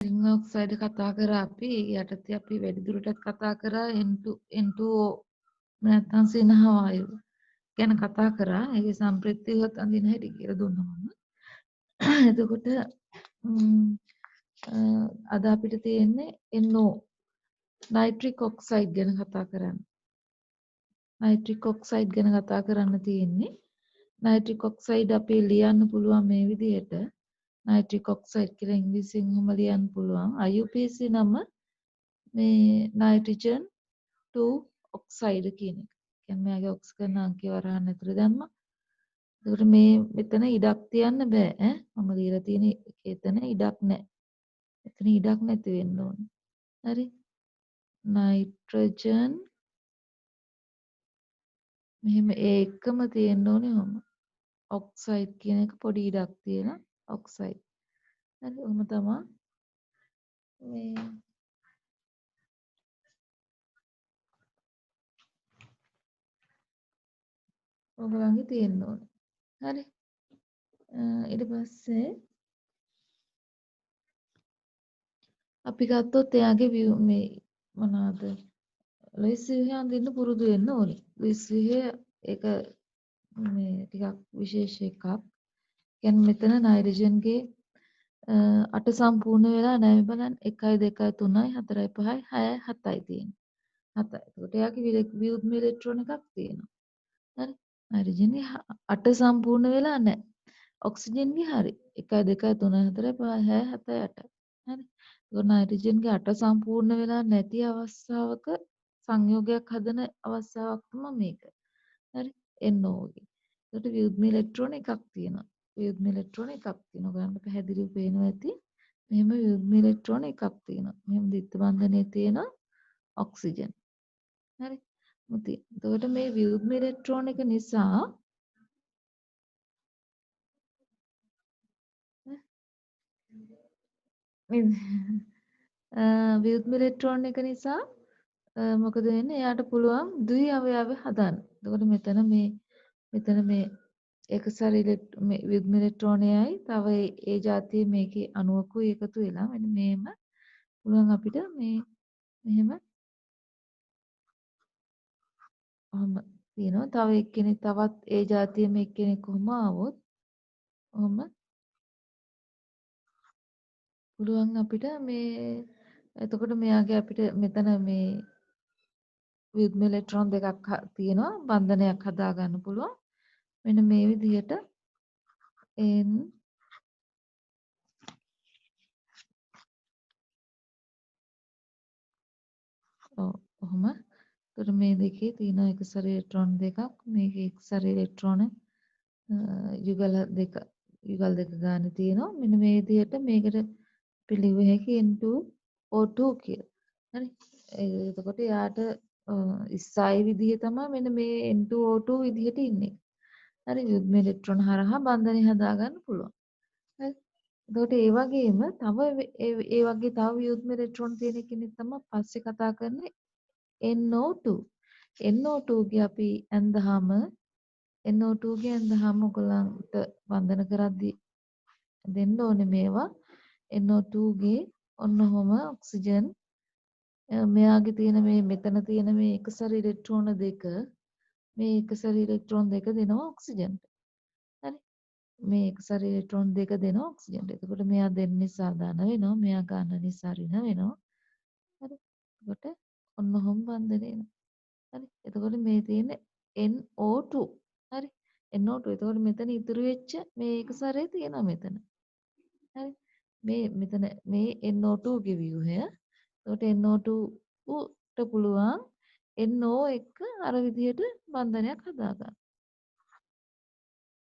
රින් oxide කතා කරා අපි යටතේ අපි වැඩිදුරටත් කතා කරා N2O නැත්නම් සිනහ වායුව ගැන කතා කරා. ඒකේ සම්ප්‍රයුක්තවත් අඳින හැටි කියලා දුන්නා මම. එතකොට අද අපිට තියෙන්නේ NO නයිට්‍රික් ඔක්සයිඩ් ගැන කතා කරන්න. නයිට්‍රික් ඔක්සයිඩ් ගැන කතා කරන්න තියෙන්නේ. නයිට්‍රික් ඔක්සයිඩ් අපි ලියන්න පුළුවන් මේ විදිහට. නයිට්‍රික් ඔක්සයිඩ් කියලා ඉංග්‍රීසියෙන් එහෙම ලියන්න පුළුවන්. IUPAC නම මේ නයිට්‍රජන් 2 ඔක්සයිඩ් කියන එක. කියන්නේ මෙයාගේ ඔක්සිජන් අංකය වරහන් ඇතුලේ දැම්මා. ඒකට මේ මෙතන ඉඩක් තියන්න බෑ ඈ. මම ලියලා තියෙන එතන ඉඩක් නැහැ. එතන ඉඩක් නැති වෙන්න ඕනේ. හරි. නයිට්‍රජන් මෙහෙම ඒ එකම තියෙන්න ඕනේ ඔහොම. ඔක්සයිඩ් කියන එක පොඩි ඉඩක් තියෙන ඔක්සයිඩ්. හරි. ඔහොම තමයි මේ ඔයගලන්ගේ තියෙන්න ඕනේ. හරි. ඊට පස්සේ අපි ගත්තොත් එයාගේ මේ මොනවාද ලුයිස් විහය අඳින්න පුරුදු වෙන්න ඕනේ. ලුයිස් විහය ඒක මේ ටිකක් විශේෂ එකක්. කියන්නේ මෙතන නයිට්‍රජන්ගේ 8 සම්පූර්ණ වෙලා නැහැ බලන්න 1 2 3 4 5 6 7යි තියෙන්නේ. 7යි. ඒකට එයාගේ ව්‍යුහම ඉලෙක්ට්‍රෝන එකක් තියෙනවා. හරි. නයිට්‍රජන්ගේ 8 සම්පූර්ණ වෙලා නැහැ. ඔක්සිජන්ගේ හරි 1 2 3 4 5 6 7 8. හරි. ඒක නයිට්‍රජන්ගේ 8 සම්පූර්ණ වෙලා නැති අවස්ථාවක සංයෝගයක් හදන අවස්ථාවක් තමයි මේක. හරි. NO ගේ. ඒකට ව්‍යුහම ඉලෙක්ට්‍රෝන එකක් තියෙනවා. ව්‍යුහම ඉලෙක්ට්‍රෝන එකක් තියෙනවා. ගන්න පැහැදිලිව පේනවා ඇති. මෙහෙම ව්‍යුහම ඉලෙක්ට්‍රෝන එකක් තියෙනවා. මෙහෙම ද්විත්ව බන්ධනයේ තියෙන ඔක්සිජන්. හරි. මුති. එතකොට මේ ව්‍යුහම ඉලෙක්ට්‍රෝන එක නිසා ව්‍යුහම ඉලෙක්ට්‍රෝන එක නිසා මොකද වෙන්නේ? එයාට පුළුවන් ද්වි අවයව හදන්න. එතකොට මෙතන මේ එකසර ව්‍යුහම ඉලෙක්ට්‍රෝනයයි තව ඒ જાතිය මේකේ අණුවකුයි එකතු වෙලා මෙන්න මේම පුළුවන් අපිට මේ මෙහෙම ඔහම තියෙනවා. තව එක්කෙනෙක් තවත් ඒ જાතියෙම එක්කෙනෙක් කොහම ආවොත් ඔහම පුළුවන් අපිට මේ එතකොට මෙයාගේ අපිට මෙතන මේ ව්‍යුහම ඉලෙක්ට්‍රෝන දෙකක් තියෙනවා බන්ධනයක් හදා ගන්න පුළුවන්. මෙන්න මේ විදිහට n ඔහොම එතකොට මේ දෙකේ තියෙන එකසර ඉලෙක්ට්‍රෝන දෙකක් මේකේ එකසර ඉලෙක්ට්‍රෝන යුගල් දෙක ගන්න තියෙනවා මෙන්න මේ විදිහට මේකට පිළිවෙ හැකි N2O2 කියලා. හරි. එතකොට යාට ඉස්සයි විදිහ තමයි මෙන්න මේ N2O2 විදිහට ඉන්නේ. හරි. යුග්ම ඉලෙක්ට්‍රෝන හරහා බන්ධනය හදා ගන්න පුළුවන්. හරි. එතකොට ඒ වගේම තව ඒ වගේ තව යුග්ම ඉලෙක්ට්‍රෝන තියෙන කෙනෙක් තමයි පස්සේ කතා කරන්නේ NO2. NO2 ගේ අපි ඇඳහම NO2 ගේ ඇඳහම ඔයගලන්ට වන්දන කරද්දී දෙන්න ඕනේ මේවා NO2 ගේ ඔන්න ඔහොම ඔක්සිජන් මෙයාගේ තියෙන මේ මෙතන තියෙන මේ එකසර ඉලෙක්ට්‍රෝන දෙක මේ එකසර ඉලෙක්ට්‍රෝන දෙක දෙනවා ඔක්සිජන්ට. හරි. මේ එකසර ඉලෙක්ට්‍රෝන දෙක දෙනවා ඔක්සිජන්ට. එතකොට මෙයා දෙන්න නිසා ධන වෙනවා මෙයා ගන්න නිසා ඍණ වෙනවා. හරි. එතකොට ඔන්න ඔහොම බන්ධනය වෙනවා. හරි. එතකොට මේ තියෙන NO2. හරි. NO2. එතකොට මෙතන ඉතුරු වෙච්ච මේ එක සැරේ තියෙනවා මෙතන. හරි. මේ මෙතන මේ NO2 ගේ ව්‍යුහය. එතකොට NO2 ට පුළුවන් NO එක්ක අර විදිහට බන්ධනයක් හදා ගන්න.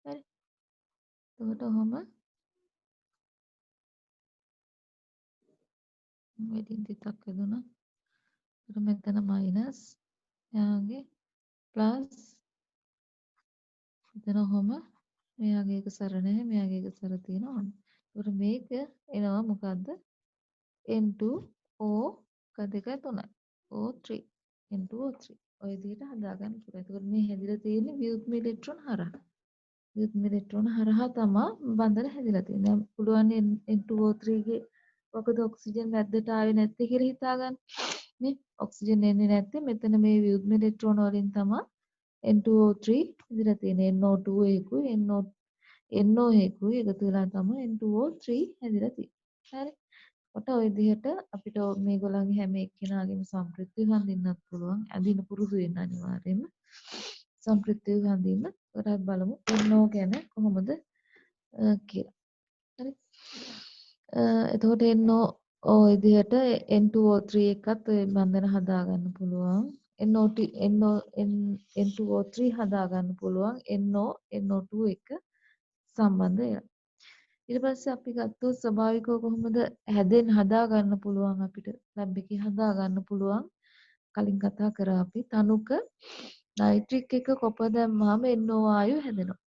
හරි. එතකොට ඔහොම වෙඩින් තිතක් හදුනා. එතකොට මෙතන මයිනස් එයාගේ ප්ලස් එතන ඔහොම මෙයාගේ එක සැර නැහැ මෙයාගේ එක සැර තියෙනවා. එතකොට මේක එනවා මොකද්ද? N2O දෙකයි 3යි. O3 N2O3 ඔය විදිහට හදාගන්න පුළුවන්. එතකොට මේ හැදිලා තියෙන්නේ ව්‍යුහම ඉලෙක්ට්‍රෝන හරහා. ව්‍යුහම ඉලෙක්ට්‍රෝන හරහා තමයි බන්ධන හැදිලා තියෙන්නේ. පුළුවන් N2O3 ගේ මොකද ඔක්සිජන් මැද්දට ආවේ නැත්තේ කියලා හිතාගන්න. නේ? ඔක්සිජන් එන්නේ නැත්තේ මෙතන මේ යුග්ම ඉලෙක්ට්‍රෝන වලින් තමයි N2O3 ඉදිරිය තියෙන්නේ. NO2 එකකුයි NO එකකුයි එකතු වෙලා තමයි N2O3 හැදිලා තියෙන්නේ. හරි. කොට ඔය විදිහට අපිට මේගොල්ලන්ගේ හැම එක්කෙනාගේම සම්ප්‍රයුක්තය හඳින්නත් පුළුවන්. අඳින්න පුරුදු වෙන්න අනිවාර්යයෙන්ම. සම්ප්‍රයුක්තය හඳින්න. ඒකට බලමු NO ගැන කොහොමද කියලා. හරි. එතකොට NO ඔය විදිහට N2O3 එකත් ඔය බන්ධන හදාගන්න පුළුවන්. N2O3 හදාගන්න පුළුවන් NO2 එක සම්බන්ධ වෙලා. ඊට පස්සේ අපි ගත්තොත් ස්වභාවිකව කොහොමද හදාගන්න පුළුවන් අපිට ලැබ් එකේ හදාගන්න පුළුවන්. කලින් කතා කරා අපි තනුක නයිට්‍රික් එක කොප දැම්මාම NO වායු හැදෙනවා.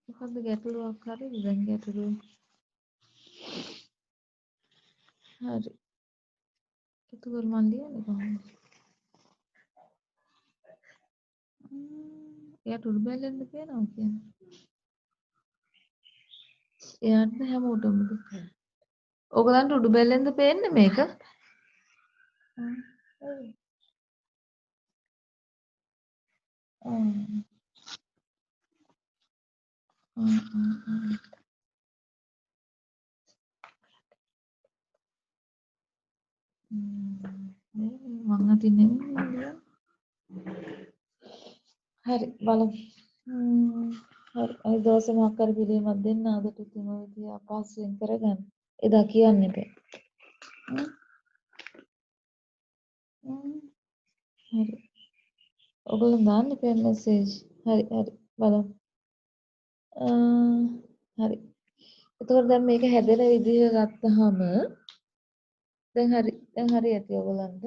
මොකද්ද ගැටලුවක් හරිද දැන් ගැටලුව? හරි. එතකොට මන් ලියන්නේ කොහොමද? එයාට උඩු බැලෙන්ද පේනවා කියන්නේ. එයාට හැමෝටමද? ඔයගලන්ට උඩු බැලෙන්ද පේන්නේ මේක? මං අතින් නෙමෙයි. හරි බලමු. හරි අද දවසේ මොකක් හරි පිළියමක් දෙන්න අදට තුන විදිය අපහසුයෙන් කරගන්න. එදා කියන්න එපා. හරි. ඔයගොල්ලෝ දාන්න එපා මැසේජ්. හරි බලමු. හරි. එතකොට දැන් මේක හැදෙන විදිහ ගත්තාම දැන් හරි ඇති ඔයගොල්ලන්ට.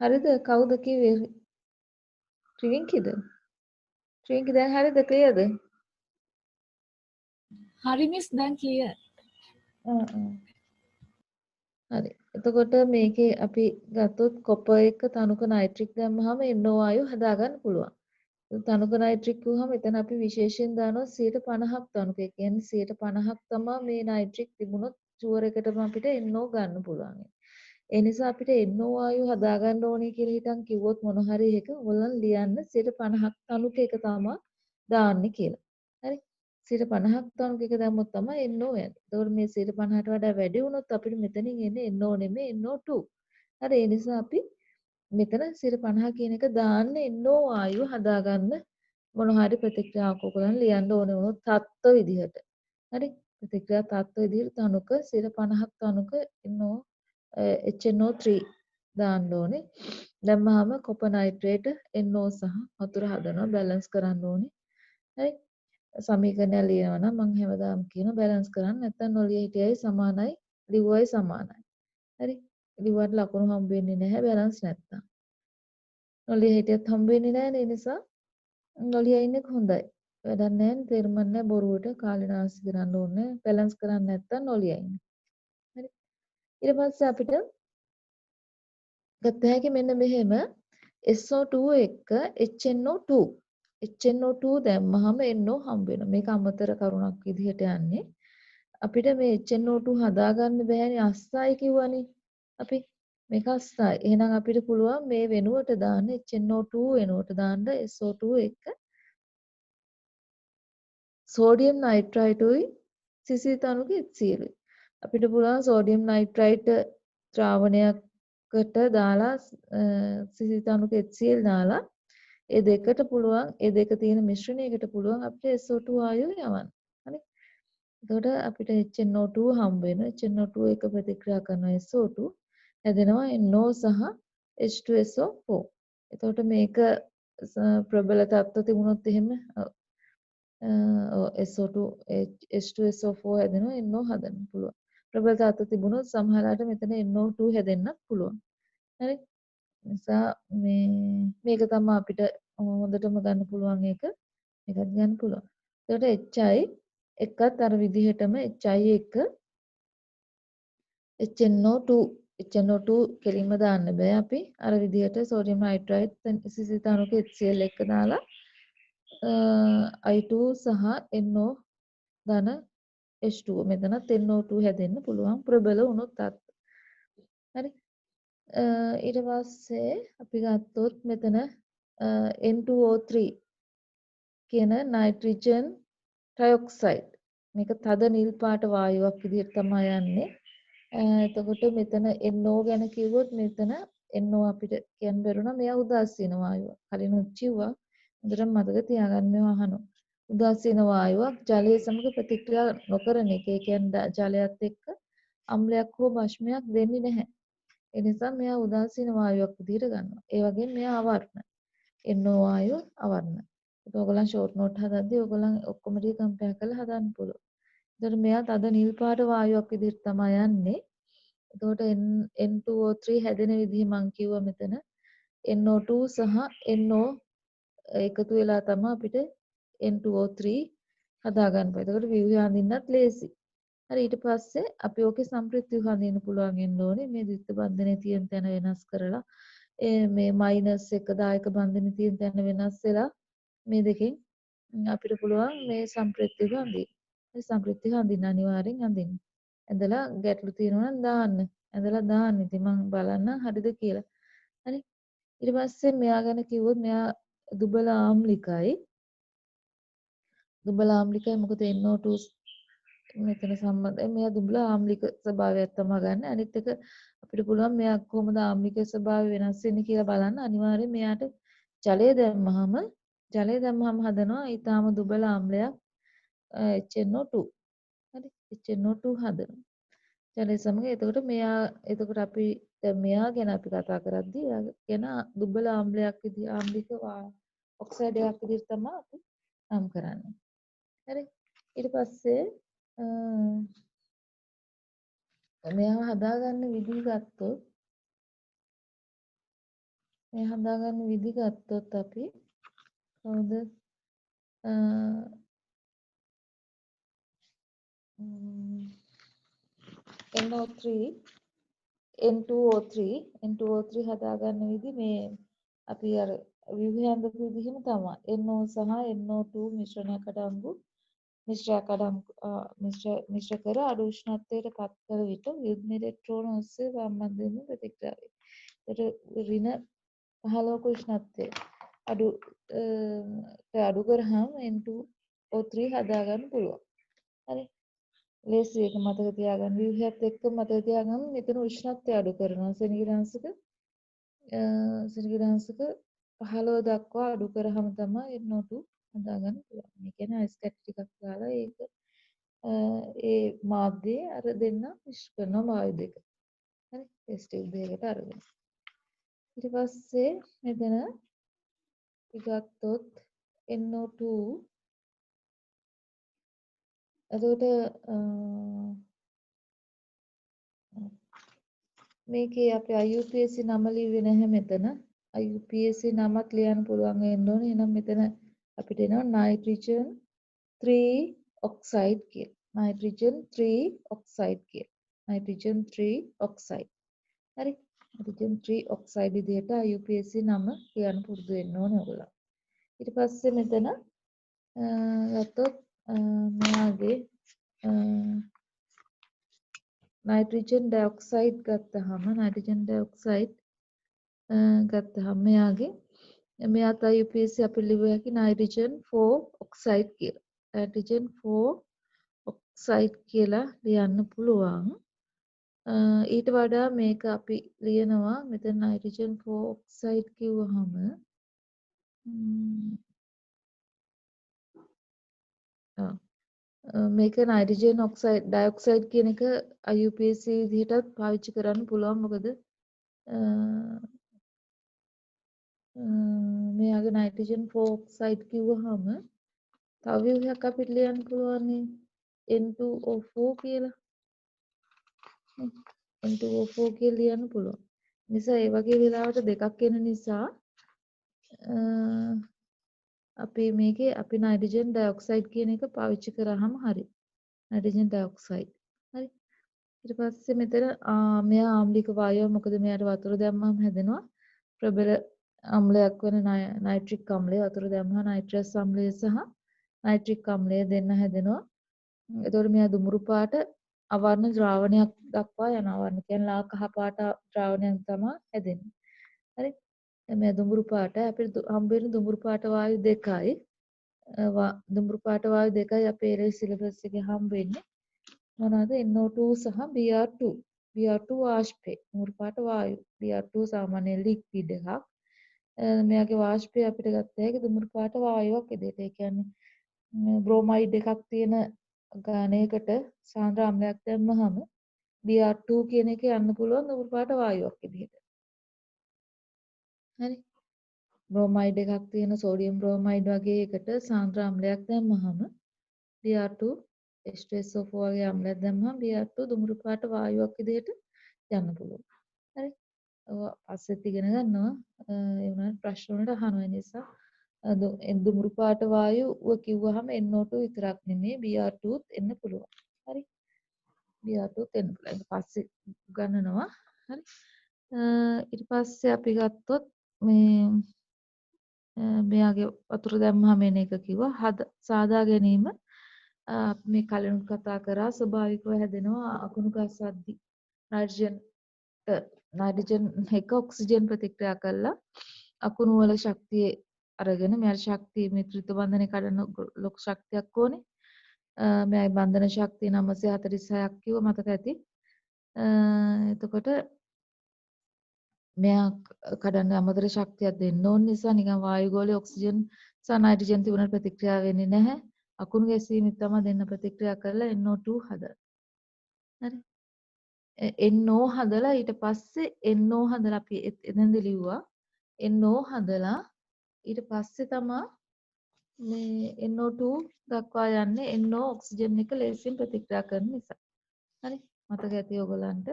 හරිද? කවුද කිව්වේ? ත්‍රිවිංකිද? ත්‍රිවිංකි දැන් හරිද ක්ලියර්ද? හරි මිස් දැන් ක්ලියර්. හරි. එතකොට මේකේ අපි ගත්තොත් කොපර් එක තනුක නයිට්‍රික් දැම්මහම NO වායු හදාගන්න පුළුවන්. තනුක නයිට්‍රික් වුවහම එතන අපි විශේෂයෙන් දානවා 50% තනුක. ඒ කියන්නේ 50% තමයි මේ නයිට්‍රික් තිබුණොත් චුවර් එකටම අපිට NO ගන්න පුළුවන්. ඒ නිසා අපිට NO වායු හදාගන්න ඕනේ කියලා හිතන් කිව්වොත් මොන හරි එක ඔයගොල්ලන් ලියන්න 50% තනුක එක තමයි දාන්නේ කියලා. හරි. 50% තනුක එක දැම්මොත් තමයි NO යන්නේ. ඒතකොට මේ 50%ට වඩා වැඩි වුණොත් අපිට මෙතනින් එන්නේ NO නෙමෙයි NO2. හරි ඒ නිසා අපි මෙතන 50 කියන එක දාන්න NO වායුව හදාගන්න මොන හරි ප්‍රතික්‍රියාවක් ඔයගොල්ලන් ලියන්න ඕනේ වුණොත් තත්ත්ව විදිහට. හරි ප්‍රතික්‍රියා තත්ත්ව විදිහට තනුක 50ක් තනුක NO HNO3 දාන්න ඕනේ. දැම්මහම කොපර් නයිට්‍රේට් NO සහ වතුර හදනවා බැලන්ස් කරන්න ඕනේ. හරි සමීකරණය ලියනවා නම් මම හැමදාම කියනවා බැලන්ස් කරන්න නැත්නම් නොලිය හිටියයි සමානයි ලිව්වයි සමානයි. හරි ලිව්වට ලකුණු හම්බ වෙන්නේ නැහැ බැලන්ස් නැත්තම්. නොලිය හිටියත් හම්බ වෙන්නේ නැහැ ඒ නිසා නොලිය ඉන්නේ හොඳයි. වැඩක් නැහැ තේරුම් නැහැ බොරුවට කාලේ නාස්ති කරන්න ඕනේ බැලන්ස් කරන්න නැත්තම් නොලිය ඉන්නේ. හරි ඊට පස්සේ අපිට ගත්ත හැකි මෙන්න මෙහෙම SO2 එක්ක HNO2 HNO2 දැම්මහම NO හම්බ වෙනවා. මේක අමතර කරුණක් විදිහට යන්නේ. අපිට මේ HNO2 හදාගන්න බෑනේ අස්සයි කිව්වනේ. අපි මේක අස්සයි. එහෙනම් අපිට පුළුවන් මේ වෙනුවට දාන්න HNO2 වෙනුවට දාන්න SO2 එක්ක සෝඩියම් නයිට්‍රයිටුයි සිසිල් තනුක HCl. අපිට පුළුවන් සෝඩියම් නයිට්‍රයිට් ද්‍රාවණයකට දාලා සිසිල් තනුක HCl දාලා ඒ දෙකට පුළුවන් ඒ දෙක තියෙන මිශ්‍රණයකට පුළුවන් අපිට SO2 වායුව යවන්න. හරි. එතකොට අපිට HNO2 හම්බ වෙනවා. HNO2 එක ප්‍රතික්‍රියා කරනවා SO2 හැදෙනවා NO සහ H2SO4. එතකොට මේක ප්‍රබල තත්ත්ව තිබුණොත් එහෙම SO2 H2SO4 හැදෙනවා NO හදන්න පුළුවන්. ප්‍රබල ධාතු තිබුණොත් සමහරවිට මෙතන NO2 හැදෙන්නත් පුළුවන්. හරි. නිසා මේක තමයි අපිට හොඳටම ගන්න පුළුවන් එක. මේකත් ගන්න පුළුවන්. එතකොට HI එකත් අර විදිහටම HI එක HNO2 කෙලින්ම දාන්න බෑ අපි අර විදිහට සෝඩියම් හයිඩ්‍රයිඩ් සිසිතානුක HCl එක දාලා I2 සහ NO ධන H2 මෙතනත් NO2 හැදෙන්න පුළුවන් ප්‍රබල වුණොත් හරි ඊට පස්සේ අපි ගත්තොත් මෙතන N2O3 කියන නයිට්‍රජන් ට්‍රයොක්සයිඩ් මේක තද නිල් පාට වායුවක් විදිහට තමයි යන්නේ එතකොට මෙතන NO ගැන කිව්වොත් මෙතන NO අපිට කියන්න බැරුණා මෙයා උදාසීන වායුවක්. කලින් උච්චිව්වා. හොඳට මතක තියාගන්න මේවා අහනවා. උදාසීන වායුවක් ජලයේ සමග ප්‍රතික්‍රියා නොකරන එක. ඒ කියන්නේ ජලයත් එක්ක අම්ලයක් හෝ භෂ්මයක් දෙන්නේ නැහැ. ඒ නිසා මෙයා උදාසීන වායුවක් විදිහට ගන්නවා. ඒ වගේම මෙයා අවර්ණ. NO වායුව අවර්ණ. ඒක ඔයගොල්ලන් ෂෝට් නෝට් හදද්දී ඔයගොල්ලන් ඔක්කොම ටික කම්පෙයාර් කරලා හදන්න පුළුවන්. එතකොට මෙයා තද නිල් පාට වායුවක් විදිහට තමයි යන්නේ. එතකොට N2O3 හැදෙන විදිහ මම කිව්වා මෙතන NO2 සහ NO එකතු වෙලා තමයි අපිට N2O3 හදාගන්න පුළුවන්. එතකොට ව්‍යුහය අඳින්නත් ලේසි. හරි ඊට පස්සේ අපි ඕකේ සම්ප්‍රයුක්ත ව්‍යුහ අඳින්න පුළුවන් වෙන්න ඕනේ. මේ ද්විත්ව බන්ධනයේ තියෙන තැන වෙනස් කරලා මේ මයිනස් එක දායක බන්ධනයේ තියෙන තැන වෙනස් වෙලා මේ දෙකෙන් අපිට පුළුවන් මේ සම්ප්‍රයුක්ත ව්‍යුහ අඳින්න. මේ සම්ප්‍රයුක්ත ව්‍යුහ අඳින්න අනිවාර්යෙන් අඳින්න. ඇඳලා ගැටලු තියෙනවා නම් දාන්න. ඇඳලා දාන්න. ඉතින් මම බලන්න හරිද කියලා. හරි. ඊට පස්සේ මෙයා ගැන කිව්වොත් මෙයා දුබල ආම්ලිකයි. දුබල ආම්ලිකයි මොකද NO2 මෙතන සම්බන්ධයි. මෙයා දුබල ආම්ලික ස්වභාවයක් තමයි ගන්න. අනිත් එක අපිට පුළුවන් මෙයා කොහොමද ආම්ලික ස්වභාවය වෙනස් වෙන්නේ කියලා බලන්න. අනිවාර්යෙන් මෙයාට ජලය දැම්මහම හදනවා ඊටාම දුබල ආම්ලයක් HNO2. හරි. HNO2 හදනවා. ජලය සමග එතකොට අපි මෙයා ගැන අපි කතා කරද්දී ගැන දුබල ආම්ලයක් විදිහ ආම්ලික ඔක්සයිඩයක් විදිහට තමයි අපි නම් කරන්නේ. හරි. ඊට පස්සේ මෙයා හදාගන්න විදිහ ගත්තොත් අපි කවුද NO3 N2O3 හදාගන්න විදි මේ අපි අර ව්‍යුහය අඳපු විදිහම තමයි NO සහ NO2 මිශ්‍ර කර අඩු උෂ්ණත්වයට පත් කළ විට යුග්ම ඉලෙක්ට්‍රෝන ඔස්සේ සම්බන්ධ වීම ප්‍රතික්‍රියා වේ. ඒතර ඍණ 15ක උෂ්ණත්වය අඩු කරාම N2O3 හදාගන්න පුළුවන්. හරි. ලේසි එක මතක තියාගන්න. ව්‍යුහයත් එක්ක මතක තියාගන්න මෙතන උෂ්ණත්වය අඩු කරනවා. සෙනගිරාංශක 15 දක්වා අඩු කරාම තමයි NO2 හදාගන්න පුළුවන්. ඒ කියන්නේ අයිස් කැටි ටිකක් දාලා ඒක ඒ මාධ්‍යයේ අර දෙන්න මිශ්‍ර කරනවා වායු දෙක. හරි. ටෙස්ට් ටියුබ් එකකට අරගෙන. ඊට පස්සේ මෙතන ගත්තොත් NO2 එතකොට මේකේ අපි IUPAC නම ලිව්වේ නැහැ මෙතන. IUPAC නමක් ලියන්න පුළුවන් වෙන්න ඕනේ. එහෙනම් මෙතන අපිට එනවා නයිට්‍රජන් 3 ඔක්සයිඩ් කියලා. නයිට්‍රජන් 3 ඔක්සයිඩ් කියලා. Nitrogen 3 oxide. හරි. නයිට්‍රජන් 3 ඔක්සයිඩ් විදිහට IUPAC නම ලියන්න පුරුදු වෙන්න ඕනේ ඔයගොල්ලෝ. ඊට පස්සේ මෙතන ගත්තොත් මෙයාගේ නයිට්‍රජන් ඩයොක්සයිඩ් ගත්තහම මෙයාත් IUPAC අපි ලිව්ව හැකි නයිට්‍රජන් 4 ඔක්සයිඩ් කියලා. නයිට්‍රජන් 4 ඔක්සයිඩ් කියලා ලියන්න පුළුවන්. ඊට වඩා මේක අපි ලියනවා මෙතන නයිට්‍රජන් 4 ඔක්සයිඩ් කිව්වහම මේක නයිට්‍රජන් ඩයොක්සයිඩ් කියන එක IUPAC විදිහටත් පාවිච්චි කරන්න පුළුවන්. මොකද මෙයාගේ නයිට්‍රජන් 4 ඔක්සයිඩ් කිව්වහම තව ව්‍යුහයක් අපිට ලියන්න පුළුවන් N2O4 කියලා. N2O4 කියලා ලියන්න පුළුවන්. නිසා ඒ වගේ වෙලාවට දෙකක් එන නිසා අපි මේකේ අපි නයිට්‍රජන් ඩයොක්සයිඩ් කියන එක පාවිච්චි කරාම හරි. Nitrogen dioxide. හරි. ඊට පස්සේ මෙතන මෙයා ආම්ලික වායුව මොකද මෙයාට වතුර දැම්මම හැදෙනවා ප්‍රබල අම්ලයක් වන නයිට්‍රික් අම්ලය වතුර දැම්මම නයිට්‍රස් අම්ලය සහ නයිට්‍රික් අම්ලය දෙන්න හැදෙනවා. එතකොට මෙයා දුමුරු පාට අවර්ණ ද්‍රාවණයක් දක්වා යනවා. අවර්ණ කියන්නේ ලා කහ පාට ද්‍රාවණයක් තමයි හැදෙන්නේ. හරි. මේ දුමුරු පාට අපිට හම්බ වෙන දුමුරු පාට වායු දෙකයි. දුමුරු පාට වායු දෙකයි අපේ LS සිලබස් එකේ හම්බ වෙන්නේ. මොනවාද NO2 සහ Br2. Br2 වාෂ්පේ දුමුරු පාට වායු. Br2 සාමාන්‍ය ලික්විඩ් එකක්. මෙයාගේ වාෂ්පය අපිට ගත්ත හැකි දුමුරු පාට වායුවක් විදිහට. ඒ කියන්නේ බ්‍රෝමයිඩ් එකක් තියෙන ඝනයකට සාන්ද්‍ර අම්ලයක් දැම්මහම Br2 කියන එක යන්න පුළුවන් දුමුරු පාට වායුවක් විදිහට. හරි. බ්‍රෝමයිඩ් එකක් තියෙන සෝඩියම් බ්‍රෝමයිඩ් වගේ එකට සාන්ද්‍ර අම්ලයක් දැම්මහම Br2 H2SO4 වගේ අම්ලයක් දැම්මහම Br2 දුමුරු පාට වායුවක් විදිහට යන්න පුළුවන්. හරි. ඔය පස්සෙත් ඉගෙන ගන්නවා. ඒ වුණාට ප්‍රශ්න වලට අහනවා නිසා දුමුරු පාට වායුව කිව්වහම NO2 විතරක් නෙමෙයි Br2ත් එන්න පුළුවන්. හරි. Br2ත් එන්න පුළුවන්. ඊට පස්සේ ගන්නනවා. හරි. ඊට පස්සේ අපි ගත්තොත් මෙයාගේ වතුර දැම්මහම එන එක කිව්වා. සාදා ගැනීම මේ කලින් කතා කරා ස්වභාවිකව හැදෙනවා අකුණු ගස්සද්දි නයිට්‍රජන් එක ඔක්සිජන් ප්‍රතික්‍රියා කරලා අකුණු වල ශක්තිය අරගෙන මෙයාට ශක්තිය මේ ත්‍රිත්ව බන්ධනය කඩන ලොකු ශක්තියක් ඕනේ. මෙයාගේ බන්ධන ශක්තිය 946ක් කිව්ව මතක ඇති. එතකොට මෙයා කඩන්න අමතර ශක්තියක් දෙන්න ඕන නිසා නිකන් වායු ගෝලයේ ඔක්සිජන් සහ නයිට්‍රජන් තිබුණාට ප්‍රතික්‍රියා වෙන්නේ නැහැ. අකුණු ගැසීමෙන් තමයි දෙන්න ප්‍රතික්‍රියා කරලා NO2 හදලා. හරි. NO හදලා ඊට පස්සේ NO හදලා අපි එතනද ලිව්වා. NO හදලා ඊට පස්සේ තමයි මේ NO2 දක්වා යන්නේ NO ඔක්සිජන් එක ලේසියෙන් ප්‍රතික්‍රියා කරන නිසා. හරි. මතක ඇති ඔයගලන්ට.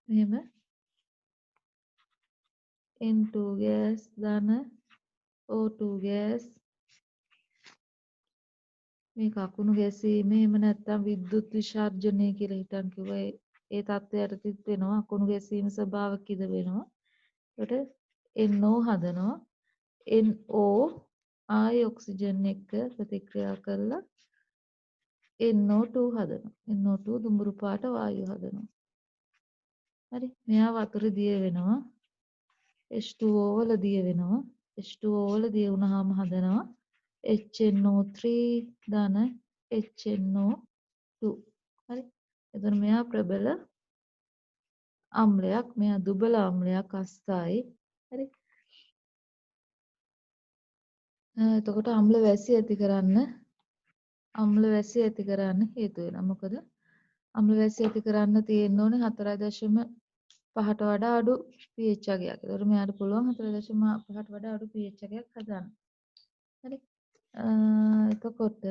මෙහෙම N2 gas ධන O2 gas මේක අකුණු ගැසීම එහෙම නැත්නම් විද්‍යුත් විසර්ජනය කියලා හිතන් කිව්වා ඒ තත්ත්වයට තිත් වෙනවා අකුණු ගැසීම ස්වභාව කිද වෙනවා. ඒකට NO හදනවා. NO ආයි ඔක්සිජන් එක්ක ප්‍රතික්‍රියා කරලා NO2 හදනවා. NO2 දුඹුරු පාට වායුව හදනවා. හරි. මෙයා වතුර දිය වෙනවා. H2O වල දිය වෙනවා. H2O වල දිය වුණාම හදනවා HNO3 ධන HNO2. හරි. එතන මෙයා ප්‍රබල අම්ලයක්. මෙයා දුබල අම්ලයක් අස්ථායි. හරි. එතකොට අම්ල වැසි ඇති කරන්න හේතු වෙනවා. මොකද අම්ල වැසි ඇති කරන්න තියෙන්න ඕනේ 4.5ට වඩා අඩු pH අගයක්. ඒතකොට මෙයාට පුළුවන් 4.5ට වඩා අඩු pH අගයක් හදන්න. හරි. එතකොට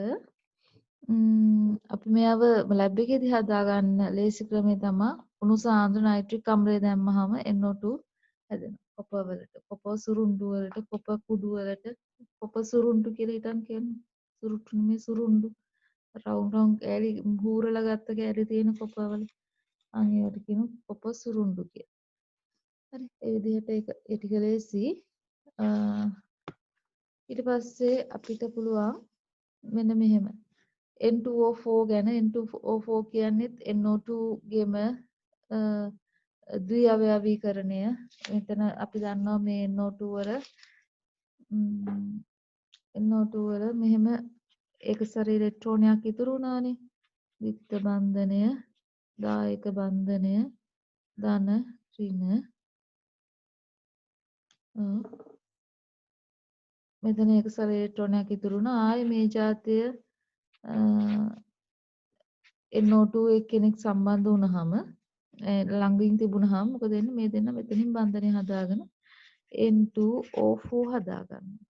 අපි මෙයව ලැබ් එකේදී හදාගන්න ලේසි ක්‍රමය තමයි උණු සාන්ද්‍ර නයිට්‍රික් අම්ලය දැම්මහම NO2 හැදෙනවා. කොප වලට, කොප සුරුණ්ඩු වලට, කොප කුඩු වලට, කොප සුරුණ්ඩු කියලා හිතන් කියන්නේ. සුරුට්ටු නෙමෙයි සුරුණ්ඩු. රවුම් කෑලි හූරලා ගත්ත කෑලි තියෙන කොපවල. ඒවට කියන කොප සුරුණ්ඩු කියලා. හරි. ඒ විදිහට ඒ ටික ලේසි. ඊට පස්සේ අපිට පුළුවන් මෙන්න මෙහෙම N2O4 ගැන N2O4 කියන්නේත් NO2 ගෙම ද්විඅවයවීකරණය. මෙතන අපි දන්නවා මේ NO2 වල මෙහෙම ඒකසර ඉලෙක්ට්‍රෝනයක් ඉතුරු වුණානේ. විත්ත බන්ධනය, දායක බන්ධනය, ධන ඍණ. මෙතන ඒකසර ඉලෙක්ට්‍රෝනයක් ඉතුරු වුණා. ආයේ මේ જાතිය NO2 එක්කෙනෙක් සම්බන්ධ වුණාම ළඟින් තිබුණාම මොකද වෙන්නේ? මේ දෙන්න මෙතනින් බන්ධනය හදාගෙන N2O4 හදාගන්නවා.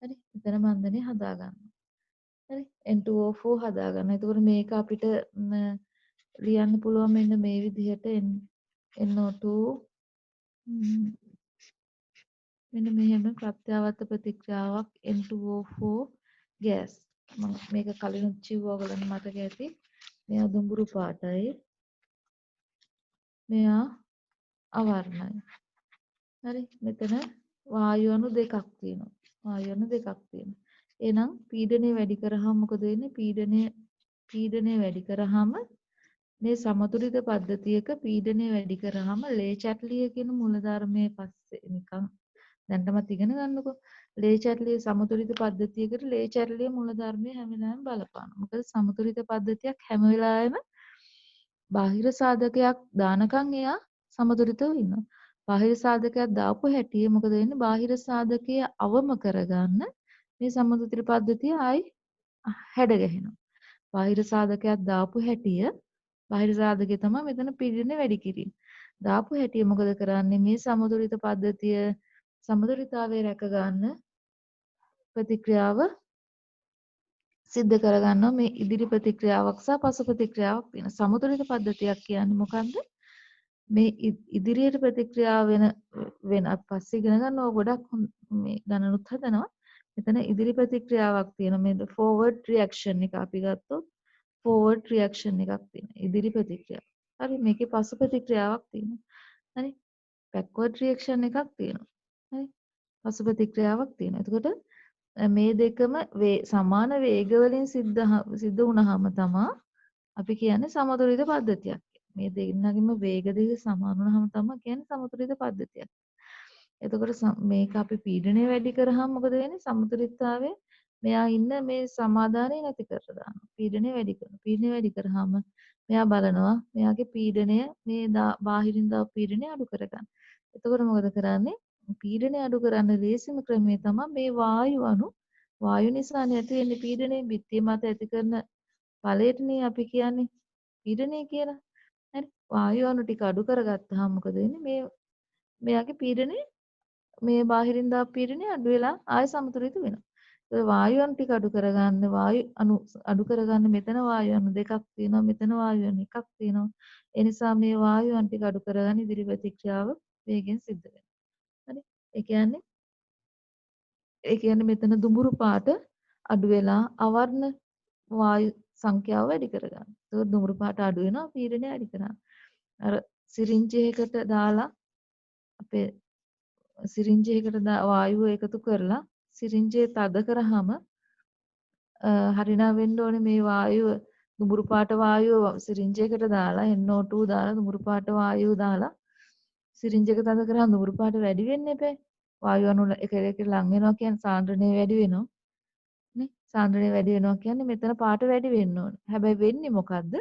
හරි. මෙතන බන්ධනය හදා ගන්නවා. හරි. N2O4 හදා ගන්නවා. එතකොට මේක අපිට ලියන්න පුළුවන් මෙන්න මේ විදිහට NO2 මෙන්න මෙහෙම ප්‍රත්‍යාවර්ත ප්‍රතික්‍රියාවක් N2O4 ගෑස්. මම මේක කලින් කිව්වා ඔයගලන්ට මතක ඇති. මෙයා දුඹුරු පාටයි. මෙයා අවර්ණයි. හරි. මෙතන වායු අණු දෙකක් තියෙනවා. වායු අණු දෙකක් තියෙනවා. එහෙනම් පීඩනය වැඩි කරාම මොකද වෙන්නේ? පීඩනය වැඩි කරාම මේ සමතුලිත පද්ධතියක පීඩනය වැඩි කරාම ලේ චැට්ලිය කියන මූලධර්මයේ පස්සේ නිකන් දැන්ටමත් ඉගෙන ගන්නකො. ලේ චැට්ලිය සමතුලිත පද්ධතියකට ලේ චැට්ලිය මූලධර්මය හැම වෙලාවෙම බලපානවා. මොකද සමතුලිත පද්ධතියක් හැම වෙලාවෙම බාහිර සාධකයක් දානකම් එයා සමතුලිතව ඉන්නවා. බාහිර සාධකයක් දාපු හැටි මොකද වෙන්නේ? බාහිර සාධකය අවම කරගන්න මේ සමතුලිත පද්ධතිය ආයි හැඩ ගැහෙනවා. බාහිර සාධකයක් දාපු හැටිය බාහිර සාධකය තමයි මෙතන පීඩනය වැඩි කිරීම. දාපු හැටිය මොකද කරන්නේ? මේ සමතුලිත පද්ධතිය සමතුලිතතාවය රැක ගන්න ප්‍රතික්‍රියාව සිද්ධ කරගන්නවා මේ ඉදිරි ප්‍රතික්‍රියාවක් සහ පසු ප්‍රතික්‍රියාවක් තියෙන. සමතුලිත පද්ධතියක් කියන්නේ මොකන්ද? මේ ඉදිරියට ප්‍රතික්‍රියා වෙන පස්සේ ඉගෙන ගන්නවා ගොඩක් මේ ගණනුත් හදනවා. මෙතන ඉදිරි ප්‍රතික්‍රියාවක් තියෙනවා. මේ ෆෝවර්ඩ් රියැක්ෂන් එක අපි ගත්තොත් ෆෝවර්ඩ් රියැක්ෂන් එකක් තියෙනවා. ඉදිරි ප්‍රතික්‍රියාව. හරි මේකේ පසු ප්‍රතික්‍රියාවක් තියෙනවා. හරි බැක්වර්ඩ් රියැක්ෂන් එකක් තියෙනවා. හරි පසු ප්‍රතික්‍රියාවක් තියෙනවා. එතකොට මේ දෙකම සමාන වේග වලින් සිද්ධ වුණාම තමයි අපි කියන්නේ සමතුලිත පද්ධතියක්. මේ දෙන්නගෙම වේග දෙක සමාන වුණාම තමයි කියන්නේ සමතුලිත පද්ධතියක්. එතකොට මේක අපි පීඩනය වැඩි කරාම මොකද වෙන්නේ? සමතුලිතතාවය මෙයා ඉන්න මේ සමාදානය නැති කරලා දානවා. පීඩනය වැඩි කරනවා. පීඩනය වැඩි කරාම මෙයා බලනවා මෙයාගේ පීඩනය මේ බාහිරින් දාපු පීඩනය අඩු කරගන්න. එතකොට මොකද කරන්නේ? පීඩනය අඩු කරන්න ලේසිම ක්‍රමය තමයි මේ වායු නිසා ඇති වෙන්නේ පීඩනය බිත්තිය මත ඇති කරන ඵලයටනේ අපි කියන්නේ පීඩනය කියලා. හරි. වායු අණු ටික අඩු කරගත්තාම මොකද වෙන්නේ? මෙයාගේ පීඩනය මේ බාහිරින් දාපු පීඩනය අඩු වෙලා ආය සමතුලිත වෙනවා. ඒ වායු අණු ටික අඩු කරගන්න වායු අණු අඩු කරගන්න මෙතන වායු අණු දෙකක් තියෙනවා. මෙතන වායු අණු එකක් තියෙනවා. ඒ නිසා මේ වායු අණු ටික අඩු කරගන්න ඉදිරි ප්‍රතික්‍රියාව වේගෙන් සිද්ධ වෙනවා. හරි. ඒ කියන්නේ මෙතන දුඹුරු පාට අඩු වෙලා අවර්ණ වායු සංඛ්‍යාව වැඩි කරගන්න. ඒක දුඹුරු පාට අඩු වෙනවා පීඩනය වැඩි කරනවා. අර සිරින්ජයකට දාලා අපේ සිරින්ජයකට වායුව එකතු කරලා සිරින්ජය තද කරාම හරිනා වෙන්න ඕනේ මේ වායුව දුඹුරු පාට වායුව සිරින්ජයකට දාලා NO2 දාලා දුඹුරු පාට වායුව දාලා සිරින්ජ් එක තද කරාම දුඹුරු පාට වැඩි වෙන්න එපා. වායු අණු එක එක ලං වෙනවා කියන්නේ සාන්ද්‍රණය වැඩි වෙනවා. නේ? සාන්ද්‍රණය වැඩි වෙනවා කියන්නේ මෙතන පාට වැඩි වෙන්න ඕනේ. හැබැයි වෙන්නේ මොකද්ද?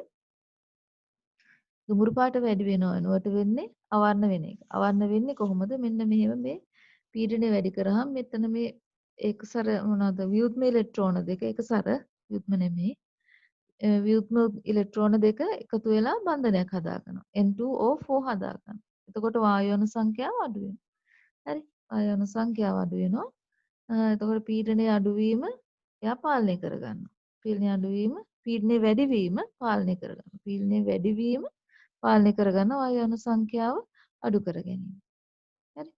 දුඹුරු පාට වැඩි වෙනව වෙනුවට වෙන්නේ අවර්ණ වෙන එක. අවර්ණ වෙන්නේ කොහොමද? මෙන්න මෙහෙම මේ පීඩනය වැඩි කරාම මෙතන මේ ඒකසර මොනවාද? ව්‍යුත්ම ඉලෙක්ට්‍රෝන දෙක ඒකසර ව්‍යුත්ම නෙමෙයි. ව්‍යුත්ම ඉලෙක්ට්‍රෝන දෙක එකතු වෙලා බන්ධනයක් හදාගන්නවා. N2O4 හදාගන්නවා. එතකොට වායු අණු සංඛ්‍යාව අඩු වෙනවා. හරි. වායු අණු සංඛ්‍යාව අඩු වෙනවා. එතකොට පීඩනය අඩුවීම එයා පාලනය කරගන්නවා. පීඩනය අඩුවීම පීඩනය වැඩිවීම පාලනය කරගන්නවා. පීඩනය වැඩිවීම පාලනය කරගන්න වායු අණු සංඛ්‍යාව අඩු කර ගැනීම. හරි.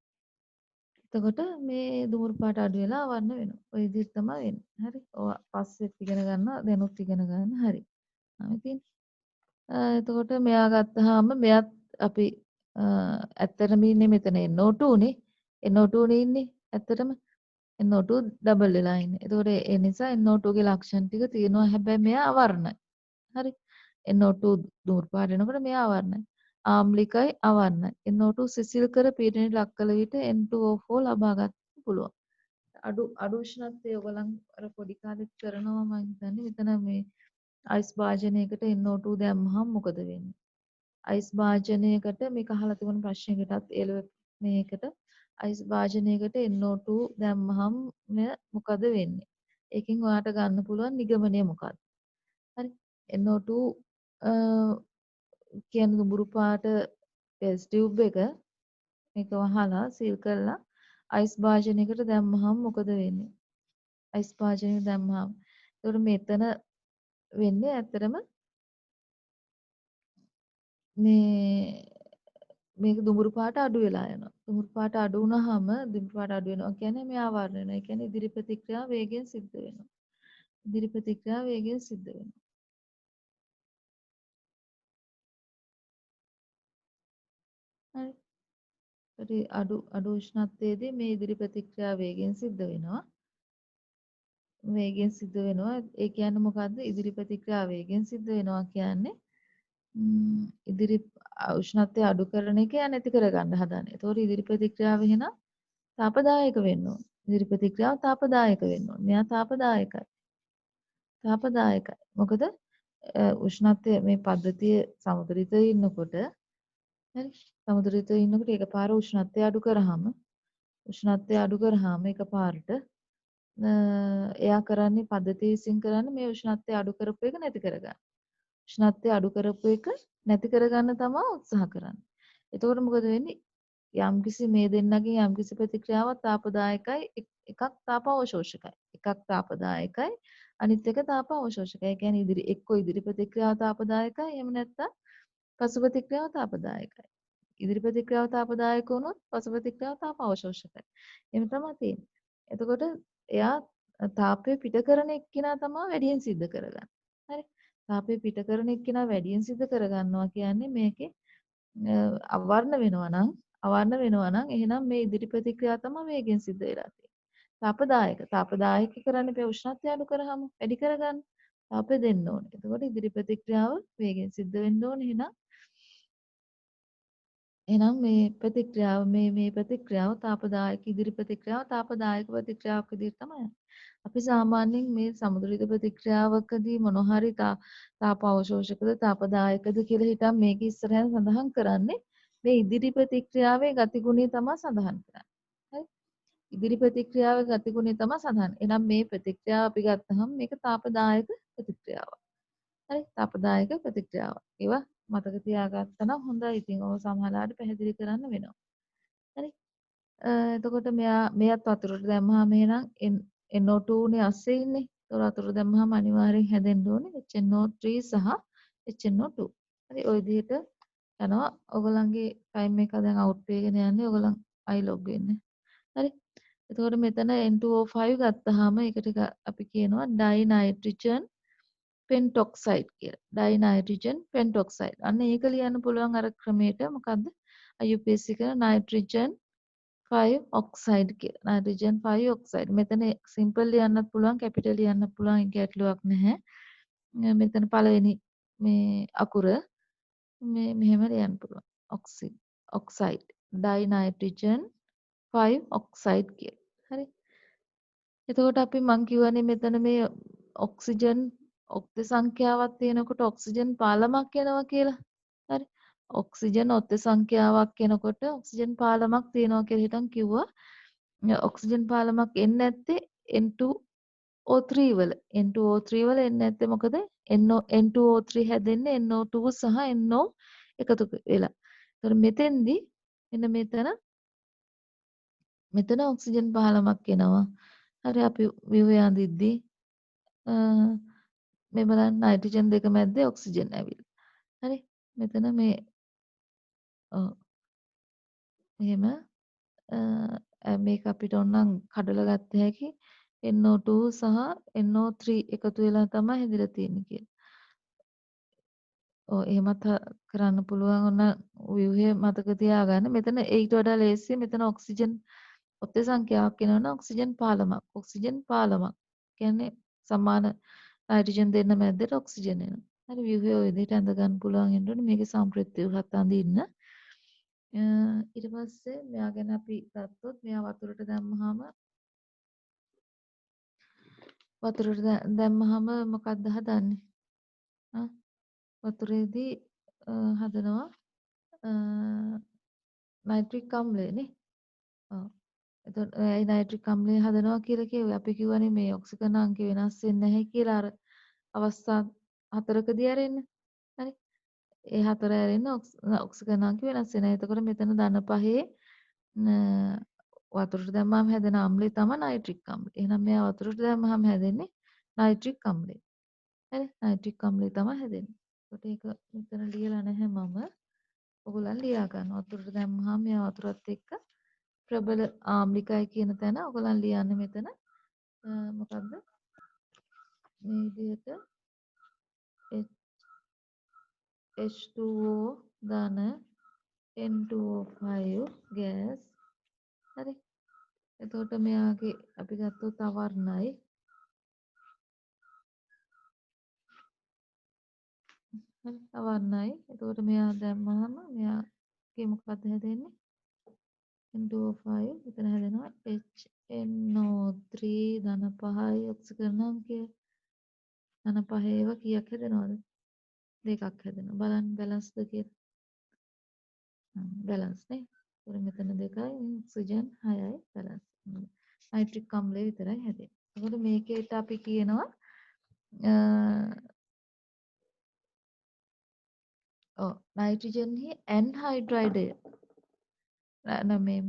එතකොට මේ දුමුරු පාට අඩු වෙලා අවර්ණ වෙනවා. ඔය විදිහට තමයි වෙන්නේ. හරි. ඔය පස්සෙත් ඉගෙන ගන්නවා දැනුත් ඉගෙන ගන්න. හරි. ඉතින් එතකොට මෙයා ගත්තාම මෙයත් අපි ඇත්තටම ඉන්නේ මෙතන NO2 නේ. NO2 නේ ඉන්නේ ඇත්තටම. NO2 ඩබල් වෙලා ඉන්නේ. එතකොට ඒ නිසා NO2 ගේ ලක්ෂණ ටික තියෙනවා. හැබැයි මෙයා අවර්ණයි. හරි. NO2 දුර් පාට වෙනකොට මෙයා අවර්ණයි. ආම්ලිකයි අවර්ණයි. NO2 සිසිල් කර පීඩනයට ලක් කළ විට N2O4 ලබා ගන්න පුළුවන්. අඩු උෂ්ණත්වයේ ඔයගලන් අර පොඩි කාලෙත් කරනවා මම හිතන්නේ මෙතන මේ අයිස් භාජනයකට NO2 දැම්මහම මොකද වෙන්නේ? අයිස් භාජනයකට මේක අහලා තිබුණ ප්‍රශ්නයකටත් මේකට අයිස් භාජනයකට NO2 දැම්මහම මොකද වෙන්නේ? ඒකෙන් ඔයාට ගන්න පුළුවන් නිගමනය මොකක්ද? හරි. NO2 කියන්නේ දුඹුරු පාට ටෙස්ට් ටියුබ් එක මේක වහලා සීල් කරලා අයිස් භාජනයකට දැම්මහම මොකද වෙන්නේ? අයිස් භාජනය දැම්මහම. ඒතකොට මෙතන වෙන්නේ ඇත්තටම මේ මේක දුඹුරු පාට අඩු වෙලා යනවා. දුඹුරු පාට අඩු වුණාම දුඹුරු පාට අඩු වෙනවා කියන්නේ මේ ආවරණය වෙනවා. ඒ කියන්නේ ඉදිරි ප්‍රතික්‍රියාව වේගෙන් සිද්ධ වෙනවා. ඉදිරි ප්‍රතික්‍රියාව වේගෙන් සිද්ධ වෙනවා. හරි. අඩු උෂ්ණත්වයේදී මේ ඉදිරි ප්‍රතික්‍රියාව වේගෙන් සිද්ධ වෙනවා. වේගෙන් සිද්ධ වෙනවා. ඒ කියන්නේ මොකද්ද? ඉදිරි ප්‍රතික්‍රියාව වේගෙන් සිද්ධ වෙනවා කියන්නේ ඉදිරි උෂ්ණත්වය අඩු කරන එක යා නැති කරගන්න හදන. ඒතකොට ඉදිරි ප්‍රතික්‍රියාව එහෙනම් තාපදායක වෙන්න ඕන. ඉදිරි ප්‍රතික්‍රියාව තාපදායක වෙන්න ඕන. මෙයා තාපදායකයි. තාපදායකයි. මොකද උෂ්ණත්වය මේ පද්ධතිය සමතුලිතව ඉන්නකොට හරි සමතුලිතව ඉන්නකොට එකපාර උෂ්ණත්වය අඩු කරාම එකපාරට එයා කරන්නේ පද්ධතිය විසින් කරන්නේ මේ උෂ්ණත්වය අඩු කරපු එක නැති කරගන්න. උෂ්ණත්වය අඩු කරපු එක නැති කරගන්න තමයි උත්සාහ කරන්නේ. එතකොට මොකද වෙන්නේ? යම්කිසි මේ දෙන්නගේ යම්කිසි ප්‍රතික්‍රියාවක් තාපදායකයි එකක් තාපාවශෝෂකයි. එකක් තාපදායකයි අනිත් එක තාපාවශෝෂකයි. ඒ කියන්නේ ඉදිරි ප්‍රතික්‍රියාව තාපදායකයි එහෙම නැත්නම් පසු ප්‍රතික්‍රියාව තාපදායකයි. ඉදිරි ප්‍රතික්‍රියාව තාපදායක වුණොත් පසු ප්‍රතික්‍රියාව තාපාවශෝෂකයි. එහෙම තමයි තියෙන්නේ. එතකොට එයා තාපය පිට කරන එක්කිනා තමයි වැඩියෙන් සිද්ධ කරගන්නේ. හරි. තාපය පිට කරන එක්කිනා වැඩියෙන් සිද්ධ කරගන්නවා කියන්නේ මේකේ අවර්ණ වෙනවා නම් එහෙනම් මේ ඉදිරි ප්‍රතික්‍රියාව තමයි වේගෙන් සිද්ධ වෙලා තියෙන්නේ. තාපදායක කරන්නේ මේ උෂ්ණත්වය අඩු කරාම වැඩි කරගන්න. තාපය දෙන්න ඕනේ. එතකොට ඉදිරි ප්‍රතික්‍රියාව වේගෙන් සිද්ධ වෙන්න ඕනේ. එහෙනම් මේ ප්‍රතික්‍රියාව තාපදායක ඉදිරි ප්‍රතික්‍රියාව තාපදායක ප්‍රතික්‍රියාවක් විදිහට තමයි යන්නේ. අපි සාමාන්‍යයෙන් මේ සමතුලිත ප්‍රතික්‍රියාවකදී මොන හරි තාප අවශෝෂකද තාපදායකද කියලා හිතන් මේක ඉස්සරහින් සඳහන් කරන්නේ මේ ඉදිරි ප්‍රතික්‍රියාවේ ගතිගුණය තමයි සඳහන් කරන්නේ. හරි? ඉදිරි ප්‍රතික්‍රියාවේ ගතිගුණය තමයි සඳහන්. එහෙනම් මේ ප්‍රතික්‍රියාව අපි ගත්තහම මේක තාපදායක ප්‍රතික්‍රියාවක්. හරි? තාපදායක ප්‍රතික්‍රියාවක්. ඒවා මතක තියාගත්තා නම් හොඳයි. ඉතින් ඔය සමහරවිට පැහැදිලි කරන්න වෙනවා. හරි? එතකොට මෙයත් වතුරට දැම්මහම එහෙනම් NO2 නේ අස්සේ ඉන්නේ. ඒතකොට වතුර දැම්මහම අනිවාර්යෙන් හැදෙන්න ඕනේ HNO3 සහ HNO2. හරි ඔය විදිහට යනවා. ඔයගොල්ලන්ගේ ටයිම් එක දැන් අවුට් වෙගෙන යන්නේ. ඔයගොල්ලන් අයිලොග් වෙන්න. හරි. එතකොට මෙතන N2O5 ගත්තාම ඒකට අපි කියනවා ඩයිනයිට්‍රජන් පෙන්ටොක්සයිඩ් කියලා. ඩයිනයිට්‍රජන් පෙන්ටොක්සයිඩ්. අන්න ඒක ලියන්න පුළුවන් අර ක්‍රමයට මොකද්ද? IUPAC කරන නයිට්‍රජන් 5 ඔක්සයිඩ් කියලා. Nitrogen 5 oxide. මෙතන සිම්පල් ලියන්නත් පුළුවන්, කැපිටල් ලියන්නත් පුළුවන්. ඒක ගැටලුවක් නැහැ. මෙතන පළවෙනි මේ අකුර මෙහෙම ලියන්න පුළුවන්. ඔක්සයිඩ්. ඩයිනයිට්‍රජන් 5 ඔක්සයිඩ් කියලා. හරි. එතකොට අපි මං කියවනේ මෙතන මේ ඔක්සිජන් ඔක්තේ සංඛ්‍යාවක් තියෙනකොට ඔක්සිජන් පාලමක් එනවා කියලා. හරි. ඔක්සිජන් ඔත්ते සංඛ්‍යාවක් එනකොට ඔක්සිජන් පාලමක් තියෙනවා කියලා හිතන් කිව්වා. ඔක්සිජන් පාලමක් එන්නේ නැත්තේ N2O3 වල. N2O3 වල එන්නේ නැත්තේ මොකද? N2O3 හැදෙන්නේ NO2 සහ NO එකතු වෙලා. ඒතර මෙතෙන්දි මෙන්න මෙතන ඔක්සිජන් පාලමක් එනවා. හරි අපි ව්‍යුහය අඳිද්දී මේ බලන්න නයිට්‍රජන් දෙක මැද්දේ ඔක්සිජන් ඇවිල්ලා. හරි මෙතන මේ ඔව් එහෙම මේක අපිට ඕනනම් කඩලා ගත්ත හැකි NO2 සහ NO3 එකතු වෙලා තමයි හැදිලා තියෙන්නේ කියලා. ඔව් එහෙමත් කරන්න පුළුවන් ඔන්න ව්‍යුහය මතක තියාගන්න. මෙතන ඊට වඩා ලේසියි මෙතන ඔක්සිජන් ඔත්તે සංඛ්‍යාවක් එනවනම් ඔක්සිජන් පාලමක්. ඔක්සිජන් පාලමක්. කියන්නේ සමාන නයිට්‍රජන් දෙන්න මැද්දට ඔක්සිජන් එනවා. හරි ව්‍යුහය ඔය විදිහට අඳ ගන්න පුළුවන් වෙන්න ඕනේ. මේකේ සම්ප්‍රයුක්ත ව්‍යුහත් අඳින්න. ඊට පස්සේ මෙයා ගැන අපි ගත්තොත් මෙයා වතුරට දැම්මහම මොකක්ද හදන්නේ? වතුරේදී හදනවා නයිට්‍රික් අම්ලයනේ. ඔව්. එතකොට ඒ නයිට්‍රික් අම්ලය හදනවා කියලා කිව්වේ අපි කිව්වනේ මේ ඔක්සිජන් අංක වෙනස් වෙන්නේ නැහැ කියලා අර අවස්ථා හතරකදී ඇරෙන්න. හරි. ඒ හතර ඇරෙන්න ඔක්සිජන් අංක වෙනස් වෙනවා. එතකොට මෙතන ධන පහේ වතුරට දැම්මම හැදෙන අම්ලය තමයි නයිට්‍රික් අම්ලය. එහෙනම් මෙයා වතුරට දැම්මම හැදෙන්නේ නයිට්‍රික් අම්ලය. හරි නයිට්‍රික් අම්ලය තමයි හැදෙන්නේ. ඒකට ඒක මෙතන ලියලා නැහැ මම. ඔයගොල්ලන් ලියා ගන්න. වතුරට දැම්මහම මෙයා වතුරත් එක්ක ප්‍රබල ආම්ලිකයි කියන තැන ඔයගොල්ලන් ලියන්නේ මෙතන මොකද්ද? මේ විදිහට H2O ධන N2O5 ගෑස්. හරි. එතකොට මෙයාගේ අපි ගත්තොත් අවර්ණයි. හරි අවර්ණයි. එතකොට මෙයා දැම්මහම මෙයාගේ මොකක්ද හැදෙන්නේ? N2O5 මෙතන හැදෙනවා HNO3 ධන 5යි ඔක්සිජන් අංකය ධන 5 ඒවා කීයක් හැදෙනවද? දෙකක් හැදෙනවා. බලන්න බැලන්ස්ද කියලා. බැලන්ස් නේ. ඒතර මෙතන 2යි ඔක්සිජන් 6යි බැලන්ස්. නයිට්‍රික් අම්ලය විතරයි හැදෙන්නේ. එතකොට මේකේට අපි කියනවා නයිට්‍රජන්හි ඇන්හයිඩ්‍රයිඩය. මේ